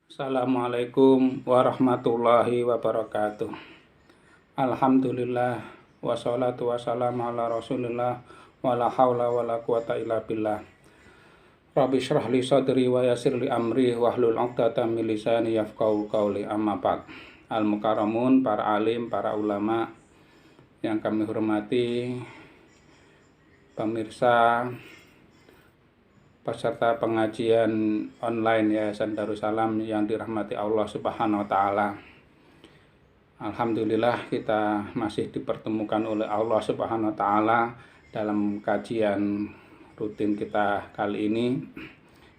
Assalamualaikum warahmatullahi wabarakatuh. Alhamdulillah wassalatu wassalamu ala Rasulillah wala haula wala quwata illa billah. Rabbi shrah li sadri wa yassir li amri wahlul 'uqdatam min lisani yafqahu qawli. Amma ba'd. Al-mukarramun, para alim, para ulama yang kami hormati, pemirsa peserta pengajian online Yayasan Darussalam yang dirahmati Allah Subhanahu wa taala. Alhamdulillah kita masih dipertemukan oleh Allah Subhanahu wa taala dalam kajian rutin kita kali ini,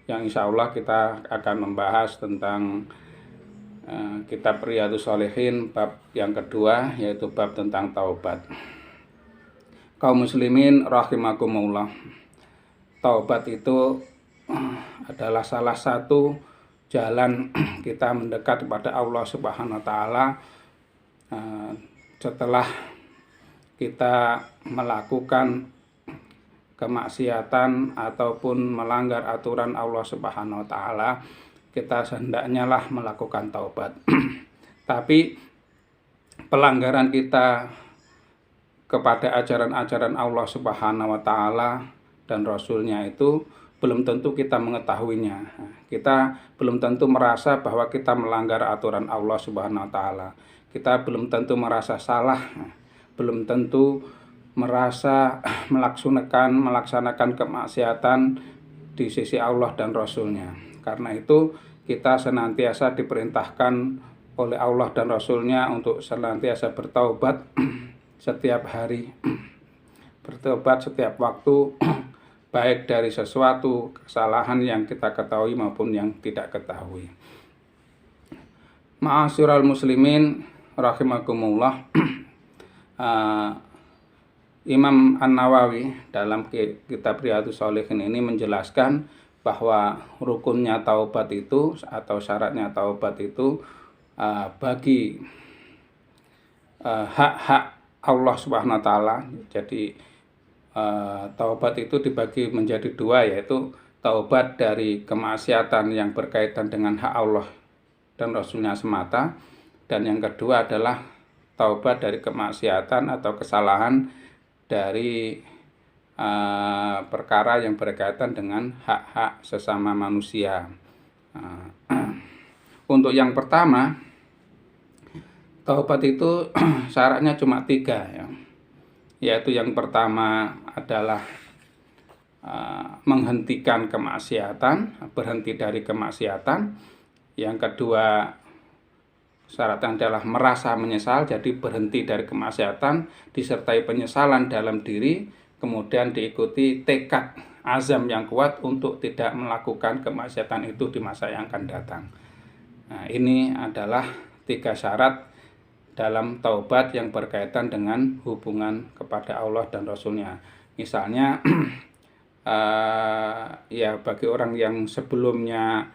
yang insya Allah kita akan membahas tentang kitab Riyadhus Shalihin bab yang kedua, yaitu bab tentang taubat. Kaum muslimin rahimakumullah, taubat itu adalah salah satu jalan kita mendekat kepada Allah Subhanahu wa taala setelah kita melakukan kemaksiatan ataupun melanggar aturan Allah Subhanahu wa taala. Kita hendaknya lah melakukan taubat. Tapi pelanggaran kita kepada ajaran-ajaran Allah Subhanahu wa taala dan Rasulnya itu belum tentu kita mengetahuinya. Kita belum tentu merasa bahwa kita melanggar aturan Allah Subhanahu wa taala. Kita belum tentu merasa salah, belum tentu merasa melaksanakan kemaksiatan di sisi Allah dan Rasulnya. Karena itu kita senantiasa diperintahkan oleh Allah dan Rasulnya untuk senantiasa bertaubat setiap hari, bertobat setiap waktu, baik dari sesuatu kesalahan yang kita ketahui maupun yang tidak ketahui. Ma'asyiral muslimin rahimakumullah, Imam An-Nawawi dalam kitab Riyadhus Shalihin ini menjelaskan bahwa rukunnya taubat itu atau syaratnya taubat itu bagi hak-hak Allah Subhanahu wa taala. Jadi taubat itu dibagi menjadi dua, yaitu taubat dari kemaksiatan yang berkaitan dengan hak Allah dan Rasulnya semata, dan yang kedua adalah taubat dari kemaksiatan atau kesalahan dari perkara yang berkaitan dengan hak-hak sesama manusia. Untuk yang pertama, taubat itu syaratnya cuma 3, ya. Yaitu yang pertama adalah menghentikan kemaksiatan, berhenti dari kemaksiatan. Yang kedua syaratnya adalah merasa menyesal, jadi berhenti dari kemaksiatan disertai penyesalan dalam diri, kemudian diikuti tekad azam yang kuat untuk tidak melakukan kemaksiatan itu di masa yang akan datang. Nah, ini adalah 3 syarat dalam taubat yang berkaitan dengan hubungan kepada Allah dan Rasulnya. Misalnya ya bagi orang yang sebelumnya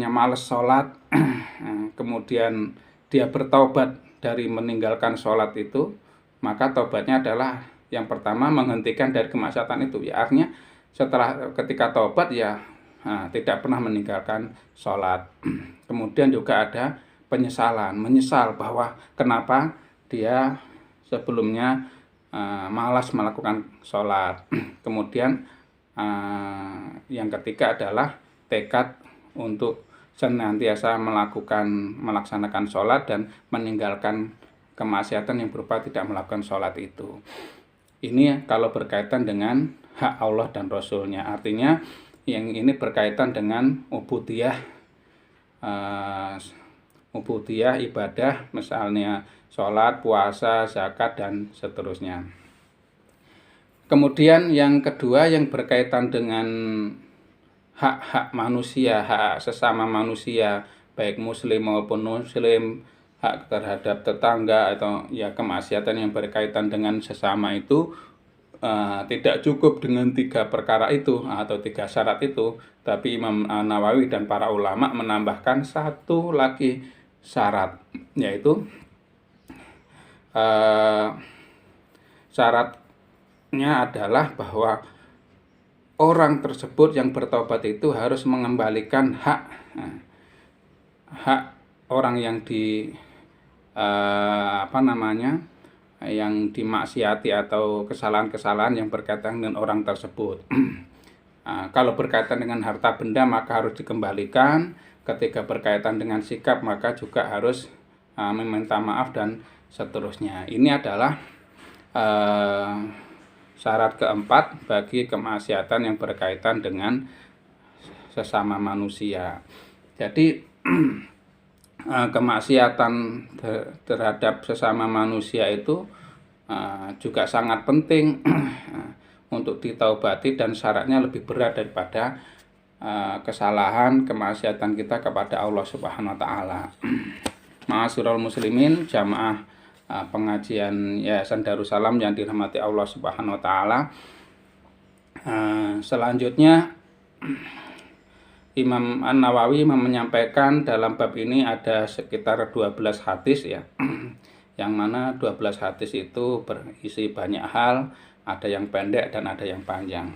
malas sholat, kemudian dia bertaubat dari meninggalkan sholat itu, maka taubatnya adalah yang pertama menghentikan dari kemaksiatan itu. Ya, artinya setelah ketika taubat ya tidak pernah meninggalkan sholat. Kemudian juga ada penyesalan, menyesal bahwa kenapa dia sebelumnya malas melakukan sholat. Kemudian yang ketiga adalah tekad untuk senantiasa melaksanakan sholat dan meninggalkan kemaksiatan yang berupa tidak melakukan sholat itu. Ini kalau berkaitan dengan hak Allah dan Rasulnya. Artinya yang ini berkaitan dengan ubudiyah ibadah, misalnya sholat, puasa, zakat, dan seterusnya. Kemudian yang kedua yang berkaitan dengan hak-hak manusia, hak sesama manusia, baik muslim maupun muslim, hak terhadap tetangga atau ya kemaksiatan yang berkaitan dengan sesama itu tidak cukup dengan 3 perkara itu atau 3 syarat itu, tapi Imam Nawawi dan para ulama menambahkan 1 lagi syarat, yaitu syaratnya adalah bahwa orang tersebut yang bertobat itu harus mengembalikan hak orang yang yang dimaksiati atau kesalahan-kesalahan yang berkaitan dengan orang tersebut. Kalau berkaitan dengan harta benda maka harus dikembalikan. Ketika berkaitan dengan sikap maka juga harus meminta maaf dan seterusnya. Ini adalah syarat keempat bagi kemaksiatan yang berkaitan dengan sesama manusia. Jadi kemaksiatan terhadap sesama manusia itu juga sangat penting untuk ditaubati, dan syaratnya lebih berat daripada kesalahan kemaksiatan kita kepada Allah Subhanahu wa taala. Ma'asyiral muslimin, jamaah pengajian Yayasan Darussalam yang dirahmati Allah Subhanahu wa taala. Selanjutnya Imam An-Nawawi menyampaikan dalam bab ini ada sekitar 12 hadis ya. Yang mana 12 hadis itu berisi banyak hal, ada yang pendek dan ada yang panjang.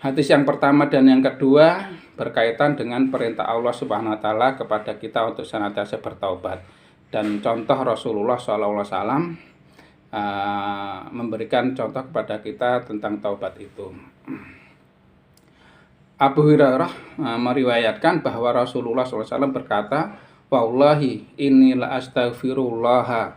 Hadis yang pertama dan yang kedua berkaitan dengan perintah Allah Subhanahu wa taala kepada kita untuk senantiasa bertaubat, dan contoh Rasulullah SAW memberikan contoh kepada kita tentang taubat itu. Abu Hurairah meriwayatkan bahwa Rasulullah SAW berkata, "Wallahi inni la astaghfirullah.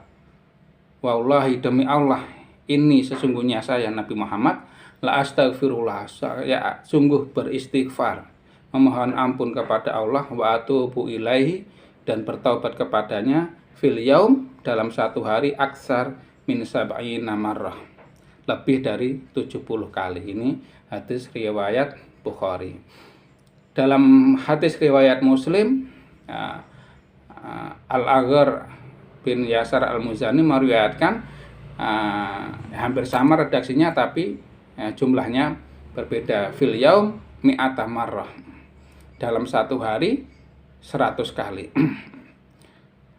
Wallahi, demi Allah, ini sesungguhnya saya Nabi Muhammad la astaghfirullah, saya sungguh beristighfar, memohon ampun kepada Allah, wa atubu ilaihi, dan bertaubat kepadanya, fil yaum, dalam satu hari, aksar min sab'ina marrah, lebih dari 70 kali." Ini hadis riwayat Bukhari. Dalam hadis riwayat Muslim, Al-Aghar bin Yasar Al-Muzani meriwayatkan hampir sama redaksinya, tapi jumlahnya berbeda. Fil yaum mi'ata marrah, dalam satu hari 100 kali.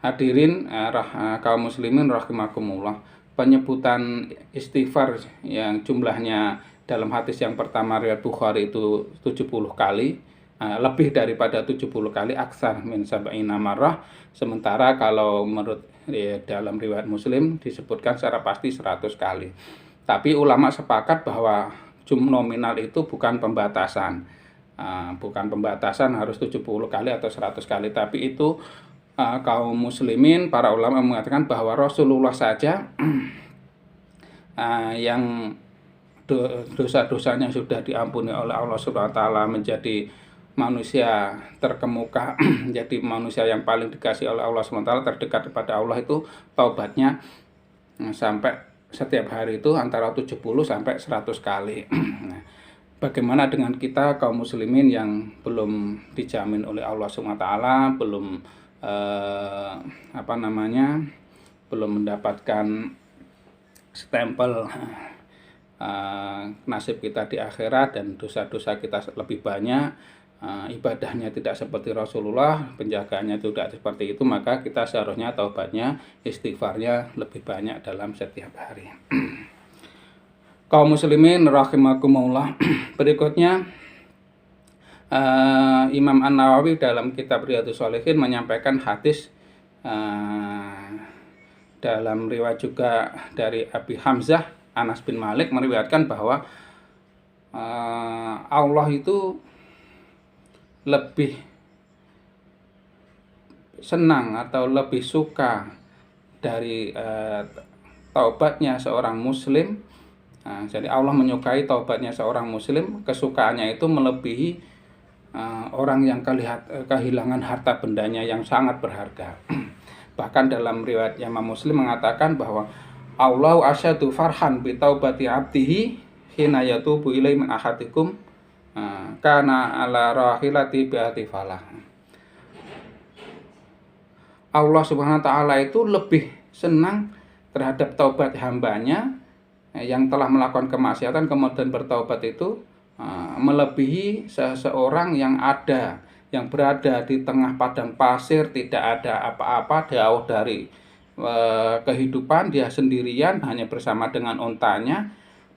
Hadirin kaum muslimin rahimakumullah, penyebutan istighfar yang jumlahnya dalam hadis yang pertama riwayat Bukhari itu 70 kali, lebih daripada 70 kali, aksar min sab'ina marrah. Sementara kalau menurut dalam riwayat Muslim disebutkan secara pasti 100 kali. Tapi ulama sepakat bahwa jumlah nominal itu bukan pembatasan. Bukan pembatasan harus 70 kali atau 100 kali, tapi itu kaum muslimin, para ulama mengatakan bahwa Rasulullah saja yang dosa-dosanya sudah diampuni oleh Allah Subhanahu wa taala, menjadi manusia terkemuka, menjadi manusia yang paling dikasih oleh Allah Subhanahu wa taala, terdekat kepada Allah, itu taubatnya sampai setiap hari itu antara 70 sampai 100 kali. Nah, bagaimana dengan kita kaum muslimin yang belum dijamin oleh Allah Subhanahu wa taala, belum belum mendapatkan stempel nasib kita di akhirat, dan dosa-dosa kita lebih banyak, ibadahnya tidak seperti Rasulullah, penjagaannya tidak seperti itu, maka kita seharusnya taubatnya, istighfarnya lebih banyak dalam setiap hari. Kaum muslimin rahimakumullah, berikutnya Imam An-Nawawi dalam kitab Riyadhus Shalihin menyampaikan hadis dalam riwayat juga dari Abi Hamzah Anas bin Malik meriwayatkan bahwa Allah itu lebih senang atau lebih suka dari taubatnya seorang muslim. Jadi Allah menyukai taubatnya seorang muslim, kesukaannya itu melebihi orang yang kehilangan harta bendanya yang sangat berharga. Bahkan dalam riwayat Imam Muslim mengatakan bahwa Allahu asyadu farhan bi taubati abdihi hina yatubu ilaihi min ahadikum kana ala rahilati bi atifala. Allah Subhanahu wa taala itu lebih senang terhadap taubat hambanya yang telah melakukan kemaksiatan kemudian bertaubat itu melebihi seseorang yang berada di tengah padang pasir, tidak ada apa-apa, jauh dari kehidupan, dia sendirian hanya bersama dengan untanya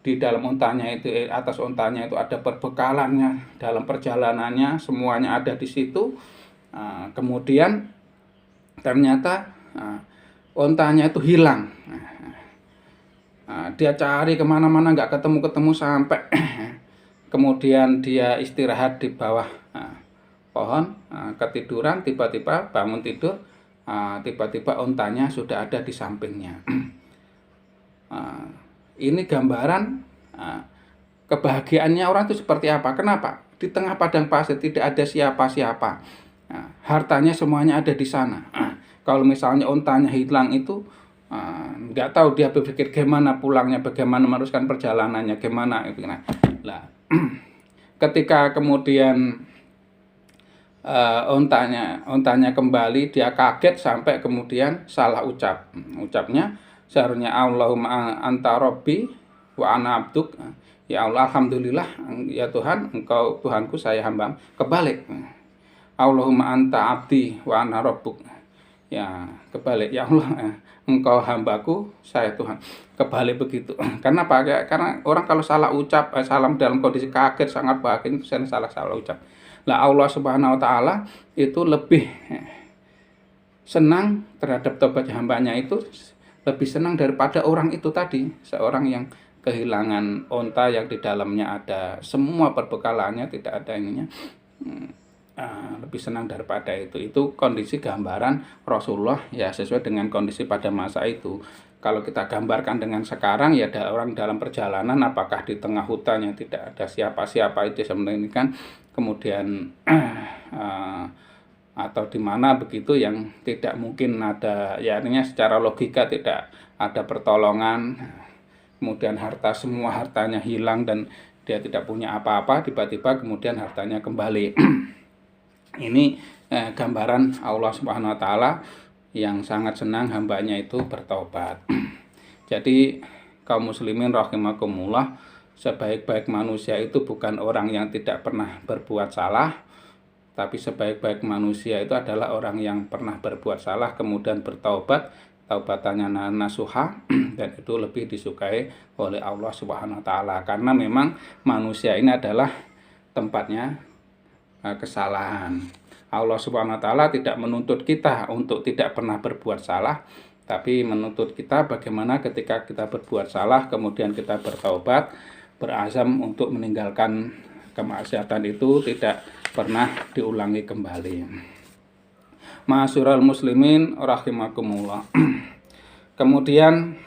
di dalam untanya itu, atas untanya itu ada perbekalannya dalam perjalanannya, semuanya ada di situ. Kemudian ternyata untanya itu hilang. Dia cari kemana-mana nggak ketemu-ketemu sampai kemudian dia istirahat di bawah pohon, ketiduran, tiba-tiba bangun tidur, tiba-tiba untanya sudah ada di sampingnya. Ini gambaran kebahagiaannya orang itu seperti apa. Kenapa? Di tengah padang pasir tidak ada siapa-siapa. Hartanya semuanya ada di sana. Kalau misalnya untanya hilang itu, nggak tahu dia berpikir gimana pulangnya, bagaimana meneruskan perjalanannya, gimana itu. Nah, ketika kemudian untanya kembali, dia kaget sampai kemudian salah ucap. Ucapnya seharusnya Allahumma anta rabbi wa ana abduk. Ya Allah, alhamdulillah ya Tuhan, engkau Tuhanku, saya hamba. Kebalik. Allahumma anta abdi wa ana rabbuk. Ya, kebalik. Ya Allah, engkau hambaku, saya Tuhan. Kebalik begitu. Karena apa? Karena orang kalau salah ucap, salam dalam kondisi kaget, sangat bahagia, itu salah ucap. Nah, Allah Subhanahu wa taala itu lebih senang terhadap tobat hambanya, itu lebih senang daripada orang itu tadi, seorang yang kehilangan unta yang di dalamnya ada semua perbekalannya, tidak ada ininya. Lebih senang daripada itu. Itu kondisi gambaran Rasulullah ya, sesuai dengan kondisi pada masa itu. Kalau kita gambarkan dengan sekarang ya, ada orang dalam perjalanan, apakah di tengah hutan yang tidak ada siapa-siapa itu sebenarnya ini kan, kemudian atau di mana begitu yang tidak mungkin ada, ya artinya secara logika tidak ada pertolongan, kemudian semua hartanya hilang dan dia tidak punya apa-apa, tiba-tiba kemudian hartanya kembali. Ini gambaran Allah Subhanahu wa taala yang sangat senang hambanya itu bertobat. Jadi kaum muslimin rahimakumullah, sebaik-baik manusia itu bukan orang yang tidak pernah berbuat salah, tapi sebaik-baik manusia itu adalah orang yang pernah berbuat salah kemudian bertaubat, taubatannya nasuha, dan itu lebih disukai oleh Allah Subhanahu wa taala, karena memang manusia ini adalah tempatnya kesalahan. Allah Subhanahu wa taala tidak menuntut kita untuk tidak pernah berbuat salah, tapi menuntut kita bagaimana ketika kita berbuat salah kemudian kita bertaubat, berazam untuk meninggalkan kemaksiatan itu tidak pernah diulangi kembali. Ma'asyiral muslimin rahimakumullah. Kemudian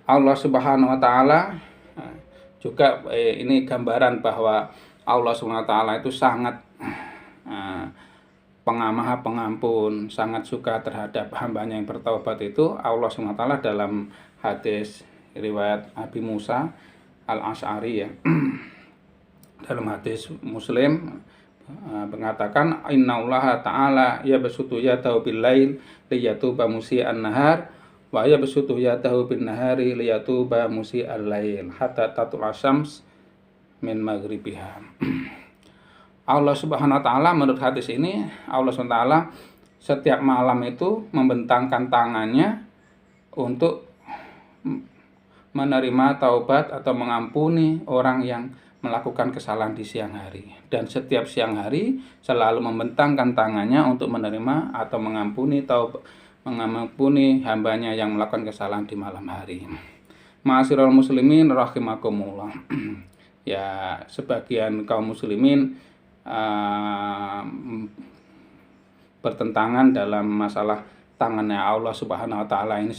Allah Subhanahu wa taala juga ini gambaran bahwa Allah Subhanahu wa taala itu sangat Maha pengampun, sangat suka terhadap hambanya yang bertaubat itu. Allah Subhanahu wa taala dalam hadis riwayat Abi Musa Al-Asy'ari ya, dalam hadis Muslim mengatakan, innallaha ta'ala yabsutu yadahu bil-lail liyatuba musii'an nahar wa yabsutu yadahu bin-nahari liyatuba musii'al lail hatta tatlu'a syams min maghribiha. Allah Subhanahu wa taala, menurut hadis ini, Allah Subhanahu wa taala setiap malam itu membentangkan tangannya untuk menerima taubat atau mengampuni orang yang melakukan kesalahan di siang hari, dan setiap siang hari selalu membentangkan tangannya untuk menerima atau mengampuni hambanya yang melakukan kesalahan di malam hari. Ma'asyiral muslimin rahimakumullah. Ya, sebagian kaum muslimin bertentangan dalam masalah tangannya Allah Subhanahu wa taala ini,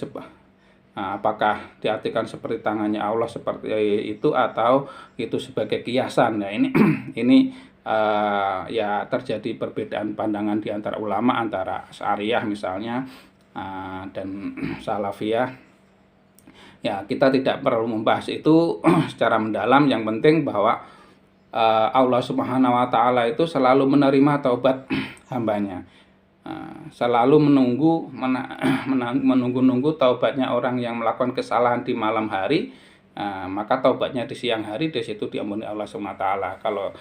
apakah diartikan seperti tangannya Allah seperti itu atau itu sebagai kiasan. Nah, ini ya terjadi perbedaan pandangan di antara ulama, antara Asy'ariyah misalnya dan Salafiyah. Ya, kita tidak perlu membahas itu secara mendalam. Yang penting bahwa Allah Subhanahu wa taala itu selalu menerima taubat hambanya, selalu menunggu taubatnya orang yang melakukan kesalahan di malam hari, maka taubatnya di siang hari, di situ diampuni Allah Subhanahu wa taala. Kalau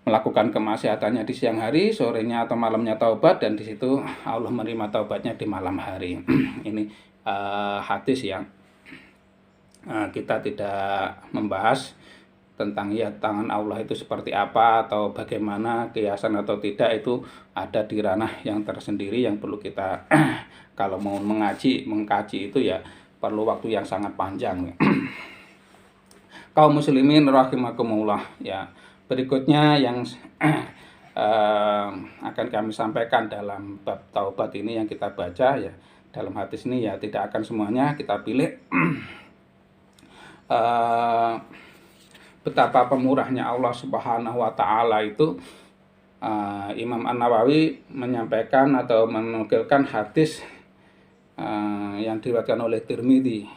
melakukan kemaksiatannya di siang hari, sorenya atau malamnya taubat, dan di situ Allah menerima taubatnya di malam hari. Ini hadis yang kita tidak membahas tentang ya tangan Allah itu seperti apa atau bagaimana kiasan atau tidak, itu ada di ranah yang tersendiri yang perlu kita kalau mau mengkaji itu ya perlu waktu yang sangat panjang. Kaum muslimin rahimakumullah, ya berikutnya yang akan kami sampaikan dalam bab taubat ini yang kita baca ya dalam hadis ini, ya tidak akan semuanya kita pilih. Betapa pemurahnya Allah Subhanahu wa Ta'ala itu, Imam An-Nawawi menyampaikan atau menukilkan hadis yang diriwayatkan oleh Tirmidzi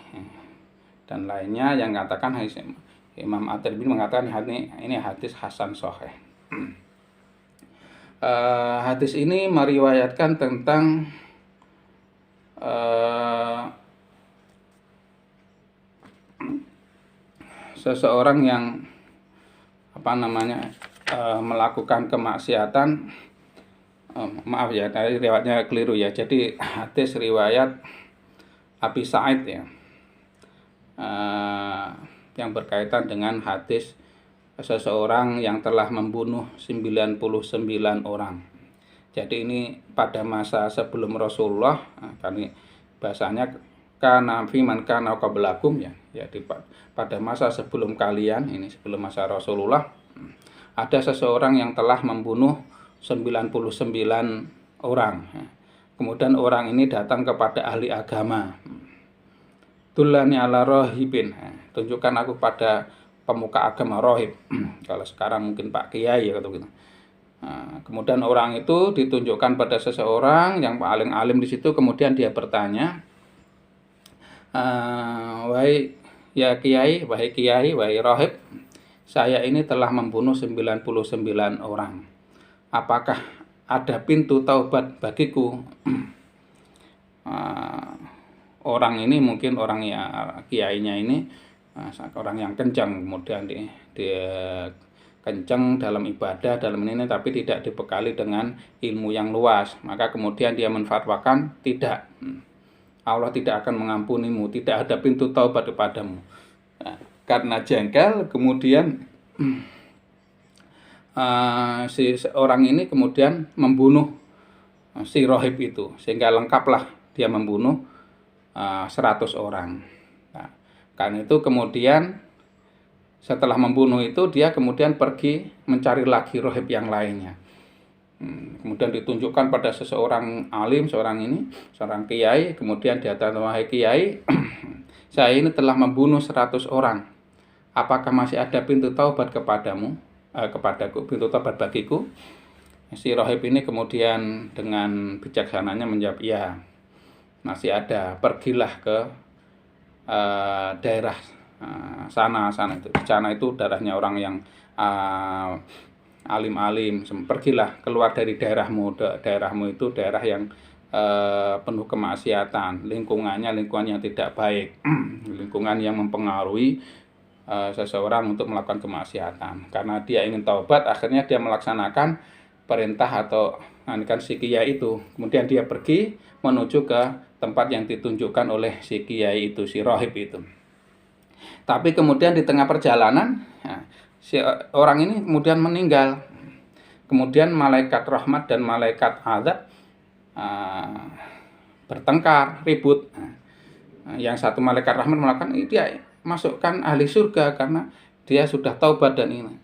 dan lainnya yang mengatakan, Imam At-Tirmidzi mengatakan ini hadis hasan sahih. Hadis ini meriwayatkan tentang seseorang yang melakukan kemaksiatan. Maaf ya, tadi riwayatnya keliru ya. Jadi hadis riwayat Abi Sa'id ya, yang berkaitan dengan hadis seseorang yang telah membunuh 99 orang. Jadi ini pada masa sebelum Rasulullah, karena bahasanya kana fi man kana qablakum ya, pada masa sebelum kalian, ini sebelum masa Rasulullah, ada seseorang yang telah membunuh 99 orang. Kemudian orang ini datang kepada ahli agama. Dullani ala rohibin, tunjukkan aku pada pemuka agama rohib. Kalau sekarang mungkin Pak Kiai ya, gitu. Kemudian orang itu ditunjukkan pada seseorang yang paling alim di situ. Kemudian dia bertanya, wahai ya Kiai, wahai rohib, saya ini telah membunuh 99 orang. Apakah ada pintu taubat bagiku? Orang ini mungkin orang ya kiainya ini orang yang kencang, kemudian dia kencang dalam ibadah, dalam ini, tapi tidak dibekali dengan ilmu yang luas. Maka kemudian dia menfatwakan tidak, Allah tidak akan mengampunimu, tidak ada pintu taubat kepadamu. Karena jengkel, kemudian si orang ini kemudian membunuh si rohib itu, sehingga lengkaplah dia membunuh 100 orang. Nah, karena itu kemudian setelah membunuh itu dia kemudian pergi mencari lagi rohib yang lainnya. Kemudian ditunjukkan pada seseorang alim, seorang kiai. Kemudian dia tanya, wahai kiai, saya ini telah membunuh 100 orang. Apakah masih ada pintu taubat kepadamu? Kepadaku, pintu taubat bagiku? Si rohib ini kemudian dengan bijaksananya menjawab, ya masih ada. Pergilah ke daerah sana itu. Di sana itu daerahnya orang yang alim-alim. Pergilah keluar dari daerahmu. Daerahmu itu daerah yang penuh kemaksiatan, lingkungan yang tidak baik, lingkungan yang mempengaruhi seseorang untuk melakukan kemaksiatan. Karena dia ingin taubat, akhirnya dia melaksanakan perintah atau kan si kiai itu. Kemudian dia pergi menuju ke tempat yang ditunjukkan oleh si kiai itu, si rohib itu. Tapi kemudian di tengah perjalanan, si orang ini kemudian meninggal. Kemudian malaikat rahmat dan malaikat azab bertengkar, ribut. Yang satu malaikat rahmat melakukan, dia masukkan ahli surga karena dia sudah taubat dan ini.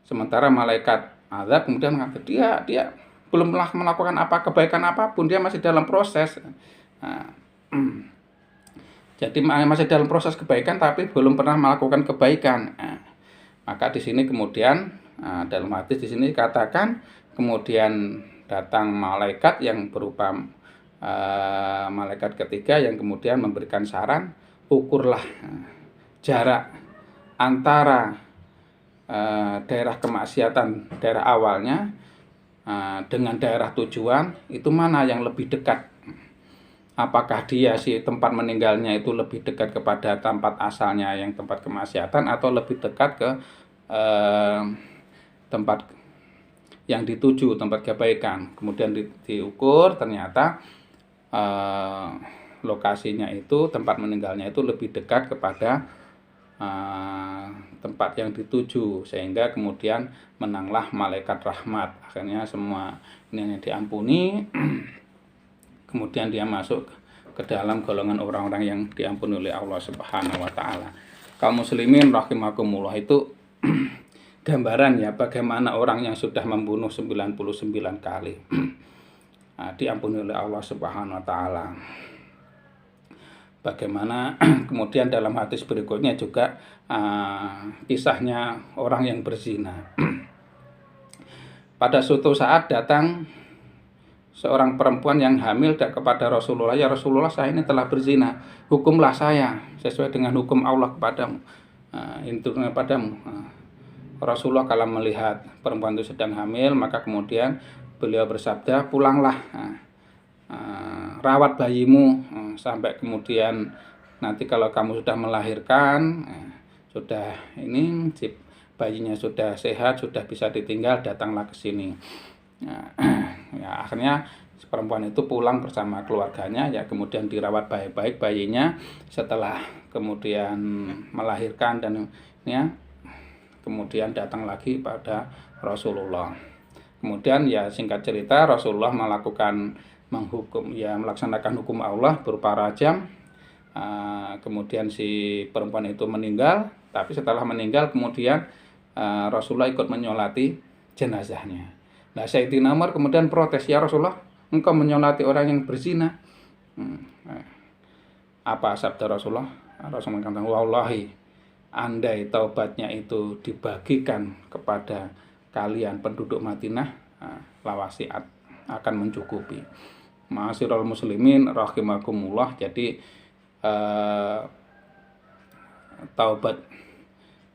Sementara malaikat azab kemudian mengatakan dia belum melakukan kebaikan apapun, dia masih dalam proses. Jadi masih dalam proses kebaikan tapi belum pernah melakukan kebaikan. Maka di sini kemudian dalam hadis di sini katakan kemudian datang malaikat yang berupa malaikat ketiga yang kemudian memberikan saran, ukurlah jarak antara daerah kemaksiatan, daerah awalnya dengan daerah tujuan itu mana yang lebih dekat. Apakah dia si tempat meninggalnya itu lebih dekat kepada tempat asalnya yang tempat kemaksiatan atau lebih dekat ke tempat yang dituju, tempat kebaikan. Kemudian diukur, ternyata lokasinya itu, tempat meninggalnya itu lebih dekat kepada tempat yang dituju, sehingga kemudian menanglah malaikat rahmat. Akhirnya semua ini diampuni, kemudian dia masuk ke dalam golongan orang-orang yang diampuni oleh Allah Subhanahu wa taala. Kaum muslimin rahimakumullah, itu gambaran ya bagaimana orang yang sudah membunuh 99 kali diampuni oleh Allah Subhanahu wa taala. Bagaimana kemudian dalam hadis berikutnya juga kisahnya orang yang berzina. Pada suatu saat datang seorang perempuan yang hamil kepada Rasulullah, "Ya Rasulullah, saya ini telah berzina, hukumlah saya sesuai dengan hukum Allah kepadamu, intinya padamu." Rasulullah kalau melihat perempuan itu sedang hamil, maka kemudian beliau bersabda, "Pulanglah, rawat bayimu sampai kemudian nanti kalau kamu sudah melahirkan, sudah ini bayinya sudah sehat, sudah bisa ditinggal, datanglah ke sini." Ya, akhirnya perempuan itu pulang bersama keluarganya, ya kemudian dirawat baik-baik bayinya. Setelah kemudian melahirkan dan ya kemudian datang lagi pada Rasulullah. Kemudian ya singkat cerita, Rasulullah melaksanakan hukum Allah berupa rajam. Kemudian si perempuan itu meninggal, tapi setelah meninggal kemudian Rasulullah ikut menyolati jenazahnya. Nah, Sayyidina Umar kemudian protes, "Ya Rasulullah, engkau menyolati orang yang berzina." Apa sabda Rasulullah? Rasulullah mengatakan, "Wallahi, andai taubatnya itu dibagikan kepada kalian penduduk Madinah, lawasiat akan mencukupi." Ma'asyiral muslimin rahimakumullah. Jadi taubat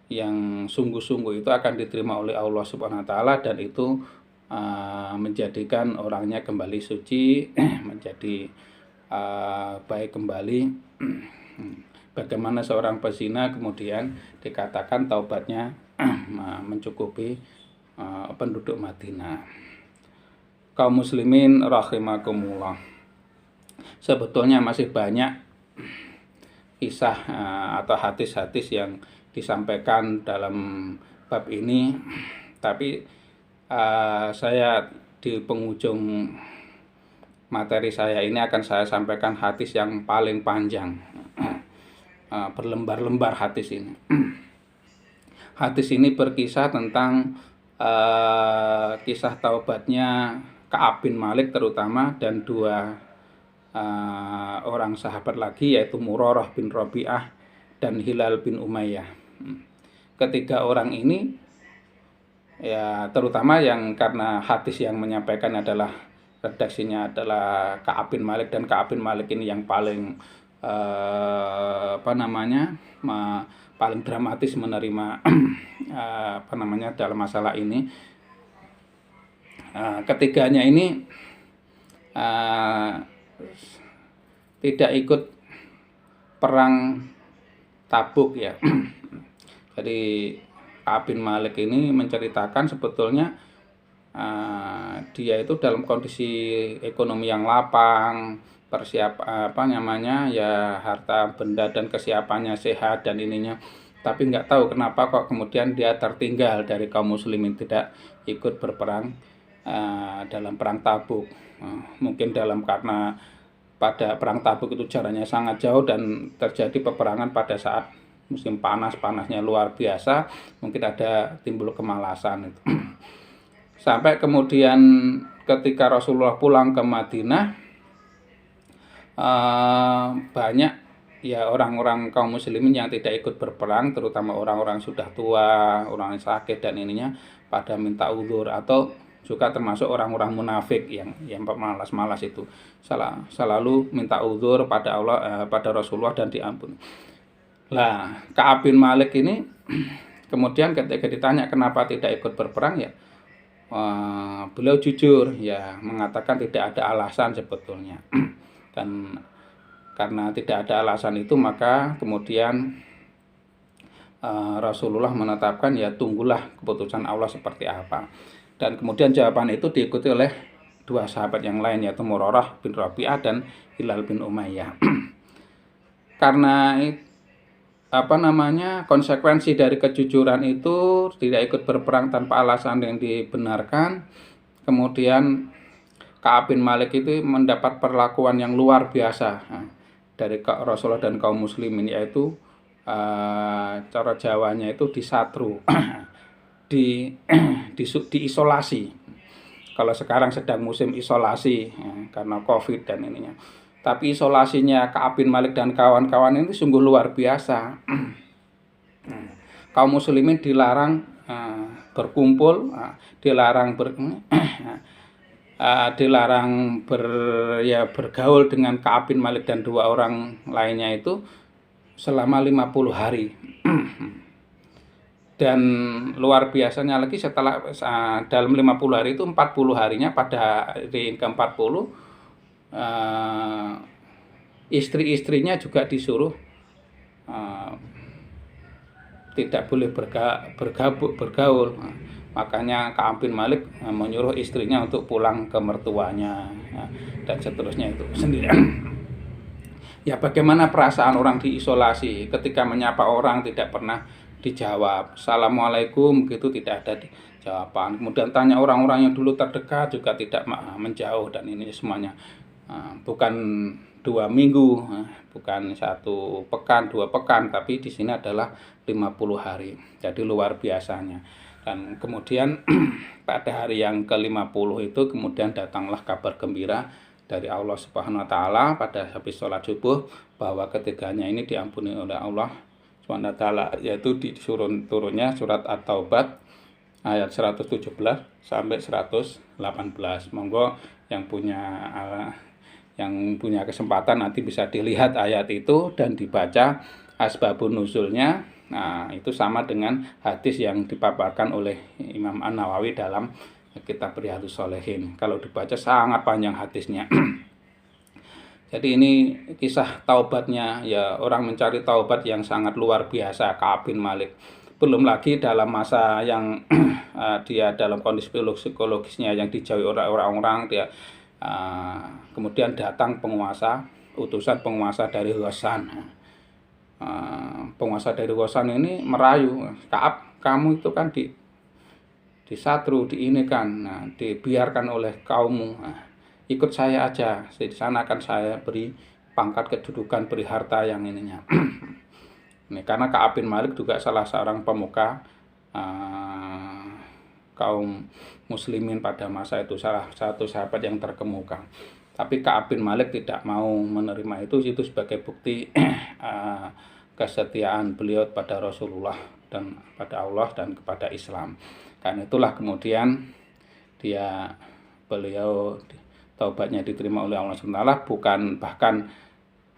yang sungguh-sungguh itu akan diterima oleh Allah Subhanahu wa taala, dan itu menjadikan orangnya kembali suci, menjadi baik kembali. Bagaimana seorang pezina kemudian dikatakan taubatnya mencukupi penduduk Madinah. Kaum muslimin rahimakumullah, sebetulnya masih banyak kisah atau hadis-hadis yang disampaikan dalam bab ini, tapi saya di penghujung materi saya ini akan saya sampaikan hadis yang paling panjang, berlembar-lembar hadis ini. Hadis ini berkisah tentang kisah taubatnya Ka'ab bin Malik terutama, dan dua orang sahabat lagi, yaitu Murarah bin Rabi'ah dan Hilal bin Umayyah. Ketiga orang ini ya, terutama yang karena hadis yang menyampaikan adalah redaksinya adalah Ka'ab bin Malik, dan Ka'ab bin Malik ini yang paling paling dramatis menerima dalam masalah ini. Ketiganya ini tidak ikut perang Tabuk ya. Jadi Ka'ab bin Malik ini menceritakan sebetulnya dia itu dalam kondisi ekonomi yang lapang, harta benda dan kesiapannya sehat dan ininya, tapi nggak tahu kenapa kok kemudian dia tertinggal dari kaum muslimin, tidak ikut berperang dalam perang Tabuk. Mungkin karena pada perang Tabuk itu jaraknya sangat jauh dan terjadi peperangan pada saat musim panasnya luar biasa, mungkin ada timbul kemalasan itu. Sampai kemudian ketika Rasulullah pulang ke Madinah, banyak ya orang-orang kaum muslimin yang tidak ikut berperang, terutama orang-orang sudah tua, orang yang sakit dan ininya, pada minta uzur, atau juga termasuk orang-orang munafik yang malas-malas itu selalu minta uzur pada Allah, pada Rasulullah, dan diampuni. Lah, Ka'ab bin Malik ini kemudian ketika ditanya kenapa tidak ikut berperang, ya beliau jujur ya mengatakan tidak ada alasan sebetulnya. Dan karena tidak ada alasan itu, maka kemudian Rasulullah menetapkan ya tunggulah keputusan Allah seperti apa. Dan kemudian jawaban itu diikuti oleh dua sahabat yang lain, yaitu Murarah bin Rabi'ah dan Hilal bin Umayyah. Karena konsekuensi dari kejujuran itu tidak ikut berperang tanpa alasan yang dibenarkan. Kemudian Ka'ab bin Malik itu mendapat perlakuan yang luar biasa dari Rasulullah dan kaum muslimin, yaitu cara Jawanya itu disatru, diisolasi. Kalau sekarang sedang musim isolasi karena COVID dan ininya. Tapi isolasinya Ka'ab bin Malik dan kawan-kawan ini sungguh luar biasa. Kaum muslimin dilarang berkumpul, dilarang bergaul dengan Ka'ab bin Malik dan dua orang lainnya itu selama 50 hari. Dan luar biasanya lagi, setelah dalam 50 hari itu 40 harinya, pada hari ke-40 istri-istrinya juga disuruh tidak boleh bergaul. Makanya Ka'ab bin Malik menyuruh istrinya untuk pulang ke mertuanya dan seterusnya itu sendiri. Ya, bagaimana perasaan orang diisolasi ketika menyapa orang tidak pernah dijawab. Assalamualaikum gitu tidak ada jawaban. Kemudian tanya orang-orang yang dulu terdekat juga tidak menjauh, dan ini semuanya bukan 2 minggu, bukan 1 pekan, 2 pekan, tapi di sini adalah 50 hari. Jadi luar biasanya. Dan kemudian pada hari yang ke-50 itu kemudian datanglah kabar gembira dari Allah Subhanahu wa taala pada habis sholat subuh, bahwa ketiganya ini diampuni oleh Allah Subhanahu wa taala, yaitu turunnya surat At-Taubah ayat 117 sampai 118. Monggo yang punya kesempatan nanti bisa dilihat ayat itu dan dibaca asbabun nuzulnya. Nah, itu sama dengan hadis yang dipaparkan oleh Imam An-Nawawi dalam kitab Riyadhus Shalihin. Kalau dibaca sangat panjang hadisnya. Jadi ini kisah taubatnya, ya, orang mencari taubat yang sangat luar biasa Ka'ab bin Malik. Belum lagi dalam masa yang dia dalam kondisi psikologisnya yang dijauhi oleh orang-orang, dia kemudian datang utusan penguasa dari Ghassan. Penguasa dari Ghassan ini merayu, Ka'ab, kamu itu kan disatru, dibiarkan oleh kaummu, ikut saya aja, di sana akan saya beri pangkat, kedudukan, beri harta yang ininya. Ini karena Ka'ab bin Malik juga salah seorang pemuka kaum muslimin pada masa itu, salah satu sahabat yang terkemuka. Tapi Ka'ab bin Malik tidak mau menerima itu sebagai bukti kesetiaan beliau pada Rasulullah dan pada Allah dan kepada Islam. Karena itulah kemudian beliau taubatnya diterima oleh Allah SWT, bukan bahkan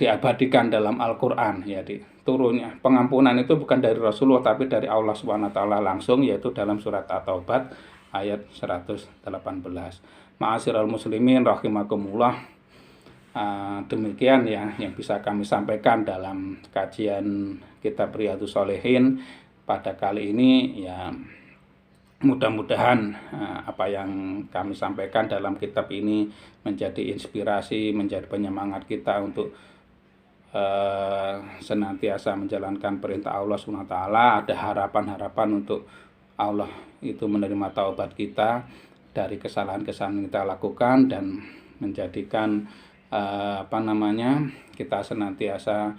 diabadikan dalam Al-Quran, ya, turunnya pengampunan itu bukan dari Rasulullah tapi dari Allah SWT langsung, yaitu dalam surat At-Taubah ayat 118. Ma'asyiral muslimin rahimakumullah. Demikian ya yang bisa kami sampaikan dalam kajian kitab Riyadhus Shalihin pada kali ini. Ya, mudah-mudahan apa yang kami sampaikan dalam kitab ini menjadi inspirasi, menjadi penyemangat kita untuk senantiasa menjalankan perintah Allah SWT. Ada harapan-harapan untuk Allah itu menerima taubat kita dari kesalahan-kesalahan yang kita lakukan, dan menjadikan kita senantiasa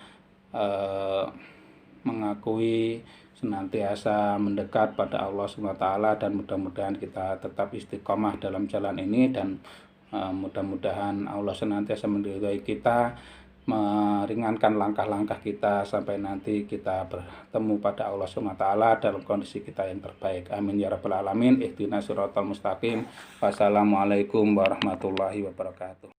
mengakui, senantiasa mendekat pada Allah SWT, dan mudah-mudahan kita tetap istiqomah dalam jalan ini, dan mudah-mudahan Allah senantiasa meridhai kita, meringankan langkah-langkah kita sampai nanti kita bertemu pada Allah SWT dalam kondisi kita yang terbaik. Amin ya rabbal alamin. Ihdinas siratal mustaqim. Wassalamualaikum warahmatullahi wabarakatuh.